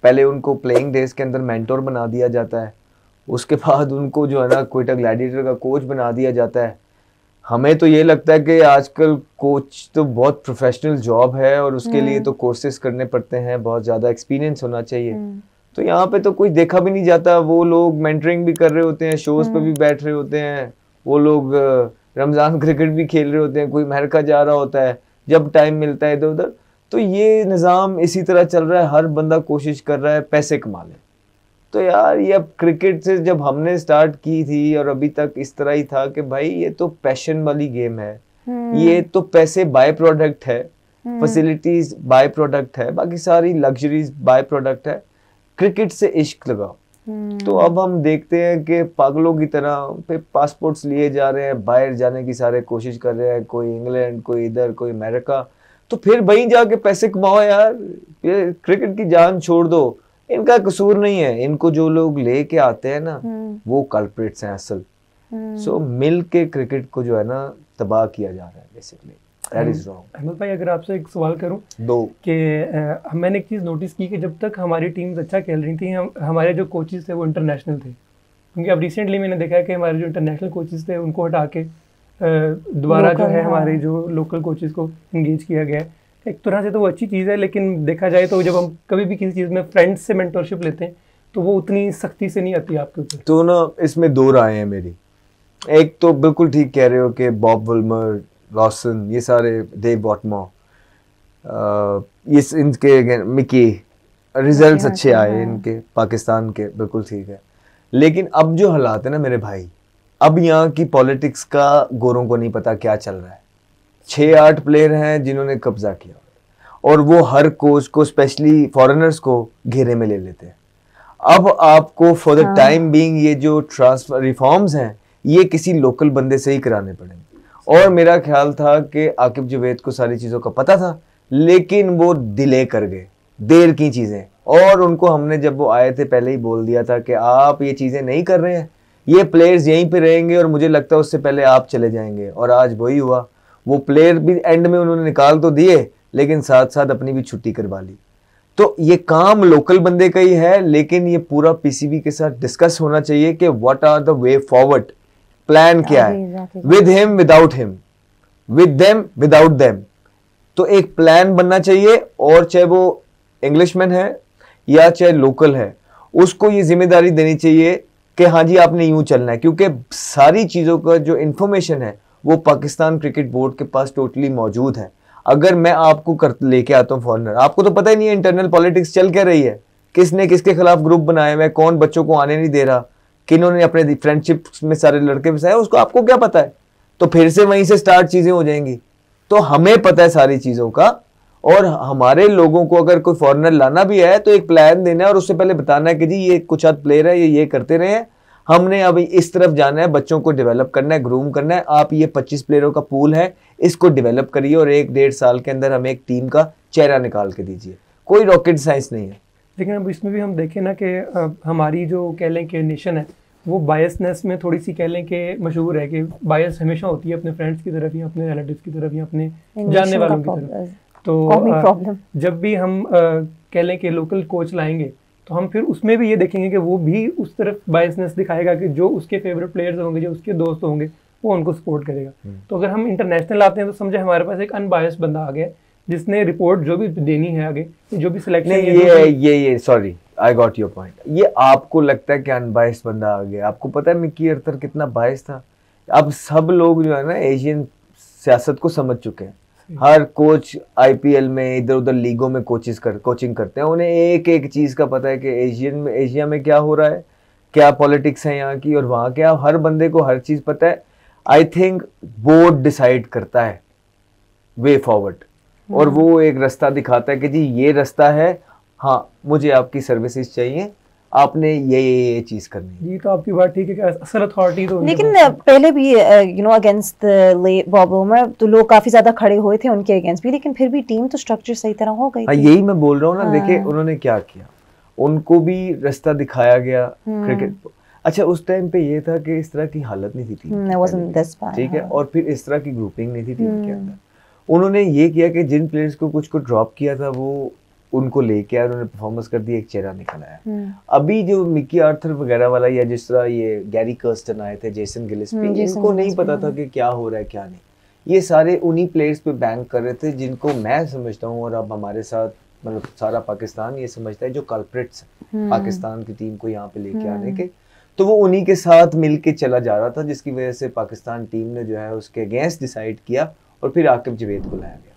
पहले उनको playing days के अंदर मेंटोर बना दिया जाता है, उसके बाद उनको जो है ना क्विटा ग्लैडिएटर का कोच बना दिया जाता है। हमें तो ये लगता है कि आजकल कोच तो बहुत प्रोफेशनल जॉब है और उसके लिए तो कोर्सेज करने पड़ते हैं, बहुत ज़्यादा एक्सपीरियंस होना चाहिए। तो यहाँ पे तो कोई देखा भी नहीं जाता, वो लोग मेंटरिंग भी कर रहे होते हैं, शोज पे भी बैठ रहे होते हैं, वो लोग रमज़ान क्रिकेट भी खेल रहे होते हैं, कोई अमेरिका जा रहा होता है जब टाइम मिलता है इधर उधर। तो ये निज़ाम इसी तरह चल रहा है, हर बंदा कोशिश कर रहा है पैसे कमा ले। तो यार ये अब क्रिकेट से जब हमने स्टार्ट की थी और अभी तक इस तरह ही था कि भाई ये तो पैशन वाली गेम है, ये तो पैसे बाय प्रोडक्ट है, फैसिलिटीज बाय प्रोडक्ट है, बाकी सारी लग्जरीज बाय प्रोडक्ट है, क्रिकेट से इश्क लगाओ। तो अब हम देखते हैं कि पागलों की तरह पे पासपोर्ट्स लिए जा रहे हैं, बाहर जाने की सारे कोशिश कर रहे हैं, कोई इंग्लैंड, कोई इधर, कोई अमेरिका। तो फिर वहीं जाके पैसे कमाओ यार, ये क्रिकेट की जान छोड़ दो, इनका कसूर नहीं है, इनको जो लोग लेके आते हैं ना वो कल्प्रिट्स हैं असल। सो मिल के क्रिकेट को जो है ना तबाह किया जा रहा है basically, that is wrong. Ahmad भाई अगर आपसे एक सवाल करूं कि मैंने एक चीज़ नोटिस की कि जब तक हमारी टीम्स अच्छा खेल रही थी, हमारे जो कोचेस थे वो इंटरनेशनल थे, क्योंकि अब रिसेंटली मैंने देखा है कि हमारे जो इंटरनेशनल कोचेस थे उनको हटा के दोबारा जो है हमारे जो लोकल कोचेस को इंगेज किया गया है। एक तरह से तो वो अच्छी चीज़ है, लेकिन देखा जाए तो जब हम कभी भी किसी चीज़ में फ्रेंड्स से मेंटरशिप लेते हैं तो वो उतनी सख्ती से नहीं आती आपके ऊपर। तो ना इसमें दो राय हैं मेरी। एक तो बिल्कुल ठीक कह रहे हो कि बॉब वुल्मर, लॉसन, ये सारे, डेव वॉटमॉर, इनके मिकी रिजल्ट्स अच्छे आए इनके पाकिस्तान के, बिल्कुल ठीक है। लेकिन अब जो हालात है ना मेरे भाई, अब यहाँ की पॉलिटिक्स का गोरों को नहीं पता क्या चल रहा है। 6-8 प्लेयर हैं जिन्होंने कब्जा किया और वो हर कोच को, स्पेशली फॉरेनर्स को घेरे में ले लेते हैं। अब आपको फॉर द टाइम बीइंग ये जो ट्रांसफर रिफॉर्म्स हैं ये किसी लोकल बंदे से ही कराने पड़ेंगे। और मेरा ख्याल था कि आकिब जवेद को सारी चीज़ों का पता था, लेकिन वो डिले कर गए, देर की चीज़ें। और उनको हमने जब वो आए थे पहले ही बोल दिया था कि आप ये चीज़ें नहीं कर रहे हैं, ये प्लेयर्स यहीं पे रहेंगे और मुझे लगता है उससे पहले आप चले जाएंगे। और आज वही हुआ, वो प्लेयर भी एंड में उन्होंने निकाल तो दिए, लेकिन साथ साथ अपनी भी छुट्टी करवा ली। तो ये काम लोकल बंदे का ही है, लेकिन ये पूरा पीसीबी के साथ डिस्कस होना चाहिए कि what are the way forward, plan क्या है, with him without him, with them without them. तो एक प्लान बनना चाहिए, और चाहे वो इंग्लिशमैन है या चाहे लोकल है, उसको ये जिम्मेदारी देनी चाहिए कि हाँ जी आपने यूं चलना है, क्योंकि सारी चीज़ों का जो इन्फॉर्मेशन है वो पाकिस्तान क्रिकेट बोर्ड के पास टोटली मौजूद है। अगर मैं आपको लेके आता हूँ फॉरनर, आपको तो पता ही नहीं है इंटरनल पॉलिटिक्स चल क्या रही है, किसने किसके खिलाफ ग्रुप बनाए हुए, कौन बच्चों को आने नहीं दे रहा, किन्होंने अपने फ्रेंडशिप में सारे लड़के फंसाए, उसको आपको क्या पता है? तो फिर से वहीं से स्टार्ट चीज़ें हो जाएंगी। तो हमें पता है सारी चीज़ों का, और हमारे लोगों को अगर कोई फॉरनर लाना भी है तो एक प्लान देना है और उससे पहले बताना है कि जी ये कुछ आध प्लेयर है, ये करते रहे हैं, हमने अभी इस तरफ जाना है, बच्चों को डेवलप करना है, ग्रूम करना है। आप ये 25 प्लेयरों का पूल है, इसको डेवलप करिए और 1-1.5 साल के अंदर हमें एक टीम का चेहरा निकाल के दीजिए। कोई रॉकेट साइंस नहीं है। लेकिन अब इसमें भी हम देखें ना कि हमारी जो कह लें कि नेशन है वो बायसनेस में थोड़ी सी कह लें कि मशहूर है कि बायस हमेशा होती है अपने फ्रेंड्स की तरफ या अपने रिलेटिव्स की तरफ या अपने जानने वालों की तरफ। तो जब भी हम कह लें कि लोकल कोच लाएंगे तो हम फिर उसमें भी ये देखेंगे कि वो भी उस तरफ बायसनेस दिखाएगा कि जो उसके फेवरेट प्लेयर्स होंगे, जो उसके दोस्त होंगे, वो उनको सपोर्ट करेगा। तो अगर हम इंटरनेशनल आते हैं तो समझे हमारे पास एक अनबायस बंदा आ गया जिसने रिपोर्ट जो भी देनी है आगे, जो भी सिलेक्शन ये sorry I got your point. ये आपको लगता है कि अनबायस बंदा आ गया, आपको पता है मिकी अर्थर कितना बायस था। अब सब लोग जो है ना एशियन सियासत को समझ चुके हैं। हर कोच आईपीएल में इधर उधर लीगों में कोचिंग करते हैं, उन्हें एक एक चीज़ का पता है कि एशिया में क्या हो रहा है, क्या पॉलिटिक्स है यहाँ की और वहाँ क्या। हर बंदे को हर चीज़ पता है। आई थिंक बोर्ड डिसाइड करता है वे फॉरवर्ड, और वो एक रास्ता दिखाता है कि जी ये रास्ता है, हाँ मुझे आपकी सर्विसेज चाहिए, आपने ये चीज करनी है। ये तो आपकी बात ठीक है कि असल अथॉरिटी तो, लेकिन पहले भी अगेंस्ट द बॉब वुल्मर तो लोग काफी ज्यादा खड़े हुए थे उनके अगेंस्ट भी, लेकिन फिर भी टीम तो स्ट्रक्चर सही तरह हो गई थी। यही मैं बोल रहा हूँ ना। देखिए उन्होंने क्या किया, उनको भी रास्ता दिखाया गया क्रिकेट। अच्छा उस टाइम पे ये था कि इस तरह की हालत नहीं थी टीम, ठीक है, और फिर इस तरह की ग्रुपिंग नहीं थी टीम के अंदर। उन्होंने ये किया कि जिन प्लेयर्स को कुछ को ड्रॉप किया था वो उनको लेके आए, उन्होंने परफॉर्मेंस कर दी, एक चेहरा निकल आया। अभी जो मिकी आर्थर वगैरह वाला, या जिस तरह ये गैरी कर्स्टन आए थे, जेसन गिलेस्पी, इनको नहीं पता था कि क्या हो रहा है क्या नहीं। ये सारे उन्हीं प्लेयर्स पे बैंक कर रहे थे जिनको मैं समझता हूँ, और अब हमारे साथ मतलब सारा पाकिस्तान ये समझता है, जो कल्प्रिट्स पाकिस्तान की टीम को यहाँ पे लेके आने के, तो वो उन्हीं के साथ मिलके चला जा रहा था, जिसकी वजह से पाकिस्तान टीम ने जो है उसके अगेंस्ट डिसाइड किया और फिर आकिब जावेद को लाया गया।